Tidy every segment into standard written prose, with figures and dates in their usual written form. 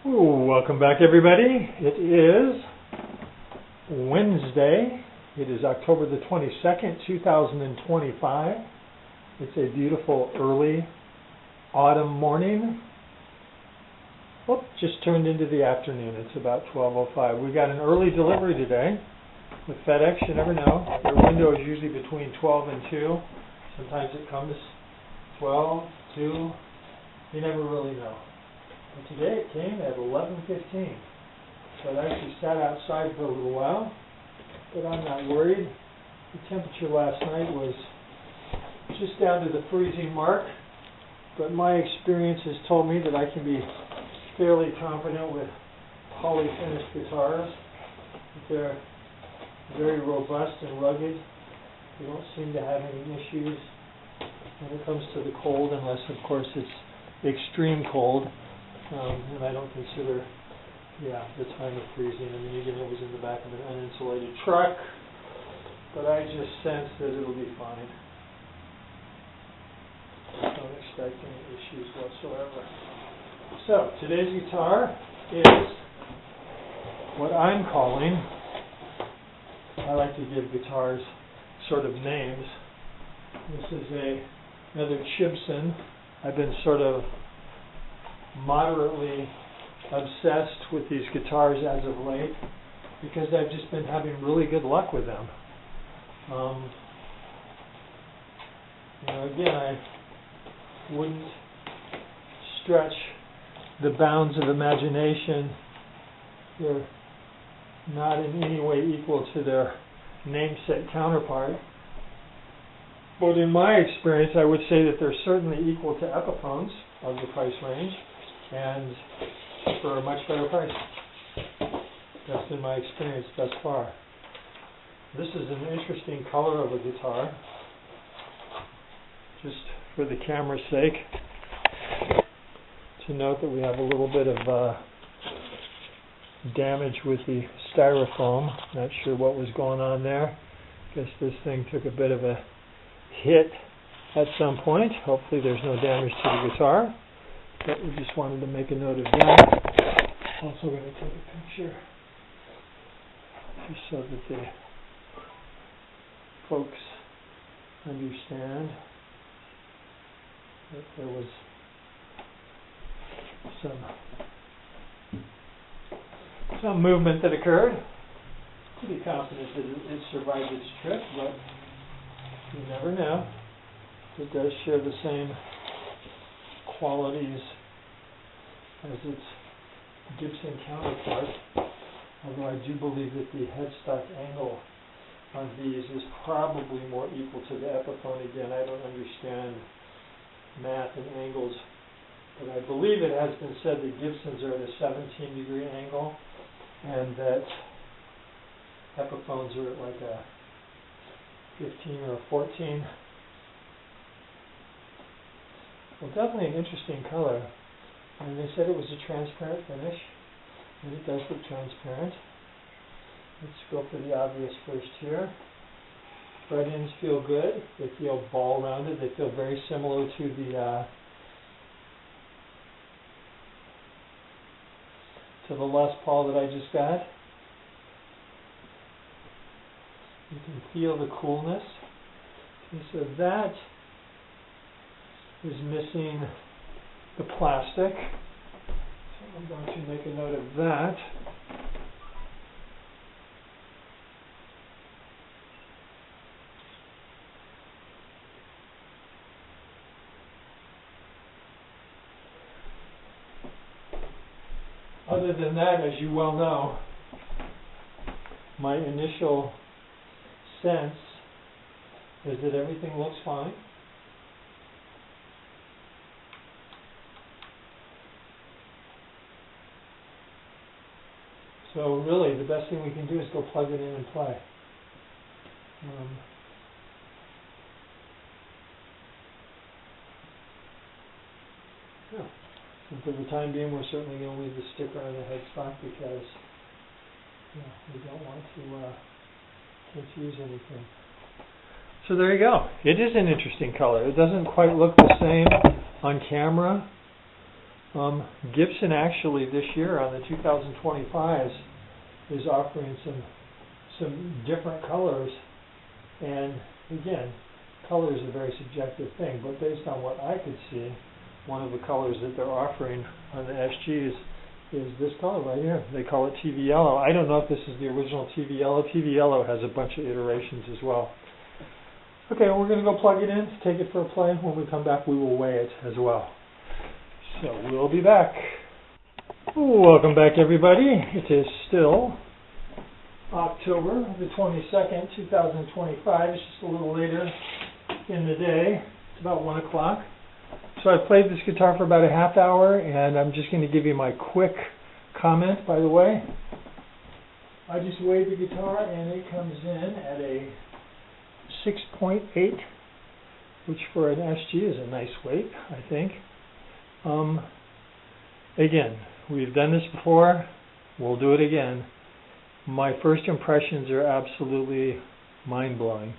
Ooh, welcome back, everybody. It is Wednesday. It is October the 22nd, 2025. It's a beautiful early autumn morning. Oh, just turned into the afternoon. It's about 12:05. We got an early delivery today with FedEx. You never know. Their window is usually between 12 and 2. Sometimes it comes 12, 2. You never really know. And today it came at 11:15. So it actually sat outside for a little while, but I'm not worried. The temperature last night was just down to the freezing mark, but my experience has told me that I can be fairly confident with poly-finished guitars. They're very robust and rugged. They don't seem to have any issues when it comes to the cold, unless of course it's extreme cold. And I don't consider, the time of freezing. I mean, again, it was in the back of an uninsulated truck, but I just sense that it'll be fine. Don't expect any issues whatsoever. So, today's guitar is what I'm calling, I like to give guitars sort of names. This is another Chibson. I've been sort of moderately obsessed with these guitars as of late because I've just been having really good luck with them. Again, I wouldn't stretch the bounds of imagination. They're not in any way equal to their namesake counterpart. But in my experience, I would say that they're certainly equal to Epiphones of the price range, and for a much better price. That's been my experience thus far. This is an interesting color of a guitar. Just for the camera's sake, to note that we have a little bit of damage with the styrofoam. Not sure what was going on there. Guess this thing took a bit of a hit at some point. Hopefully there's no damage to the guitar. But we just wanted to make a note of that. Also going to take a picture just so that the folks understand that there was some movement that occurred. Pretty confident that it survived its trip, but you never know. It does share the same qualities as its Gibson counterpart, although I do believe that the headstock angle on these is probably more equal to the Epiphone. Again, I don't understand math and angles, but I believe it has been said that Gibsons are at a 17-degree angle and that Epiphones are at like a 15 or a 14. Well, definitely an interesting color. And they said it was a transparent finish, and it does look transparent. Let's go for the obvious first here. Fret ends feel good. They feel ball-rounded. They feel very similar to the Les Paul that I just got. You can feel the coolness. Okay, so that is missing the plastic. So I'm going to make a note of that. Other than that, as you well know, my initial sense is that everything looks fine. So really, the best thing we can do is go plug it in and play. And for the time being, we're certainly going to leave the sticker on the headstock because we don't want to confuse anything. So there you go. It is an interesting color. It doesn't quite look the same on camera, Gibson actually this year on the 2025s is offering some different colors, and again, color is a very subjective thing, but based on what I could see, one of the colors that they're offering on the SGs is this color right here. They call it TV Yellow. I don't know if this is the original TV Yellow. TV Yellow has a bunch of iterations as well. Okay, we're going to go plug it in, take it for a play. When we come back, we will weigh it as well. So we'll be back. Welcome back, everybody. It is still October the 22nd, 2025. It's just a little later in the day. It's about 1 o'clock. So I played this guitar for about a half hour, and I'm just going to give you my quick comment, by the way. I just weighed the guitar, and it comes in at a 6.8, which for an SG is a nice weight, I think. Again, we've done this before. We'll do it again. My first impressions are absolutely mind-blowing.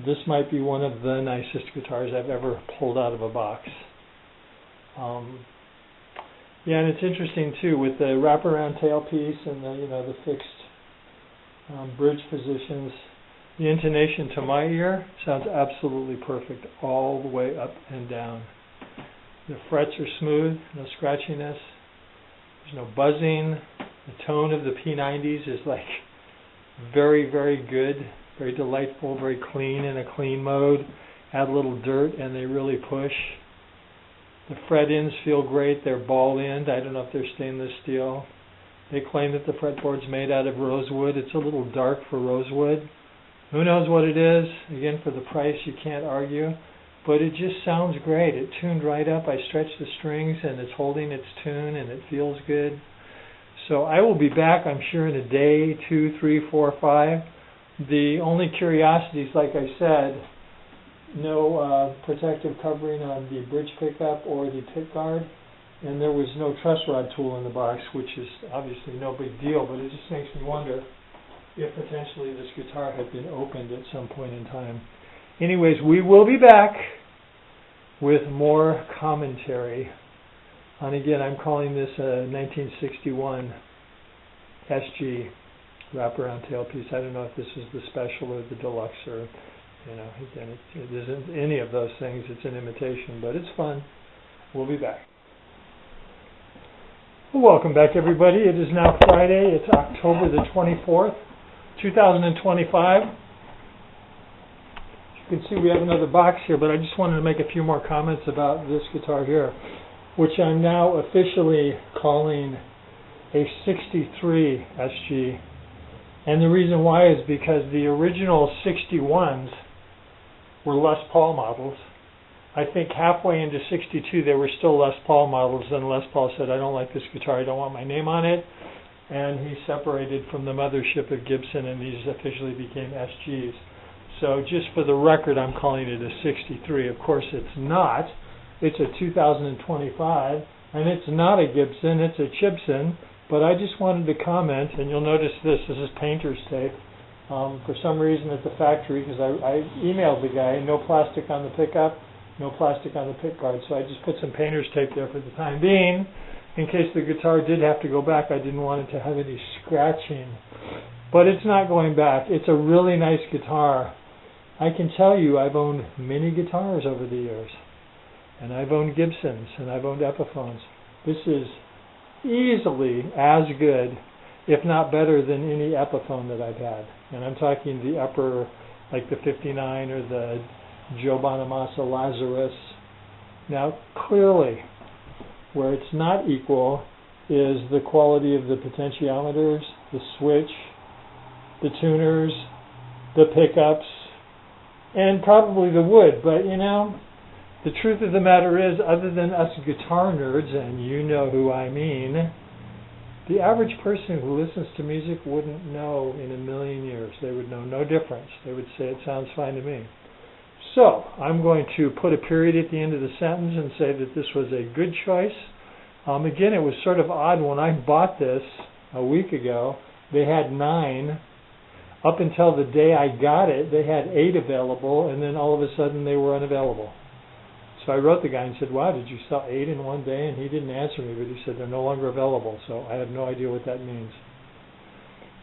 This might be one of the nicest guitars I've ever pulled out of a box. Yeah, and it's interesting too with the wraparound tailpiece and the fixed bridge positions. The intonation to my ear sounds absolutely perfect all the way up and down. The frets are smooth, no scratchiness. There's no buzzing. The tone of the P90s is like very, very good. Very delightful, very clean in a clean mode. Add a little dirt and they really push. The fret ends feel great. They're ball end. I don't know if they're stainless steel. They claim that the fretboard's made out of rosewood. It's a little dark for rosewood. Who knows what it is? Again, for the price, you can't argue. But it just sounds great. It tuned right up. I stretched the strings and it's holding its tune and it feels good. So I will be back, I'm sure, in a day, 2, 3, 4, 5. The only curiosities, like I said, no protective covering on the bridge pickup or the pick guard, and there was no truss rod tool in the box, which is obviously no big deal, but it just makes me wonder if potentially this guitar had been opened at some point in time. Anyways, we will be back with more commentary on, again, I'm calling this a 1961 SG wraparound tailpiece. I don't know if this is the special or the deluxe, or again, it isn't any of those things. It's an imitation, but it's fun. We'll be back. Welcome back, everybody. It is now Friday. It's October the 24th, 2025. As you can see, we have another box here, but I just wanted to make a few more comments about this guitar here, which I'm now officially calling a 63 SG. And the reason why is because the original 61s were Les Paul models. I think halfway into 62 they were still Les Paul models, and Les Paul said, I don't like this guitar, I don't want my name on it. And he separated from the mothership of Gibson, and these officially became SGs. So just for the record, I'm calling it a 63. Of course it's not. It's a 2025, and it's not a Gibson, it's a Chibson. But I just wanted to comment, and you'll notice this is painter's tape. For some reason at the factory, because I emailed the guy, no plastic on the pickup, no plastic on the pick guard, so I just put some painter's tape there for the time being. In case the guitar did have to go back, I didn't want it to have any scratching. But it's not going back. It's a really nice guitar. I can tell you I've owned many guitars over the years. And I've owned Gibsons, and I've owned Epiphones. This is easily as good, if not better, than any Epiphone that I've had. And I'm talking the upper, like the 59 or the Joe Bonamassa Lazarus. Now, clearly, where it's not equal is the quality of the potentiometers, the switch, the tuners, the pickups, and probably the wood. But, the truth of the matter is, other than us guitar nerds, and you know who I mean, the average person who listens to music wouldn't know in a million years. They would know no difference. They would say, it sounds fine to me. So, I'm going to put a period at the end of the sentence and say that this was a good choice. Again, it was sort of odd when I bought this a week ago. They had 9. Up until the day I got it, they had 8 available, and then all of a sudden they were unavailable. So I wrote the guy and said, wow, did you sell 8 in one day? And he didn't answer me, but he said they're no longer available, so I have no idea what that means.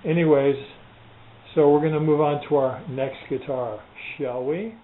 Anyways, so we're going to move on to our next guitar, shall we?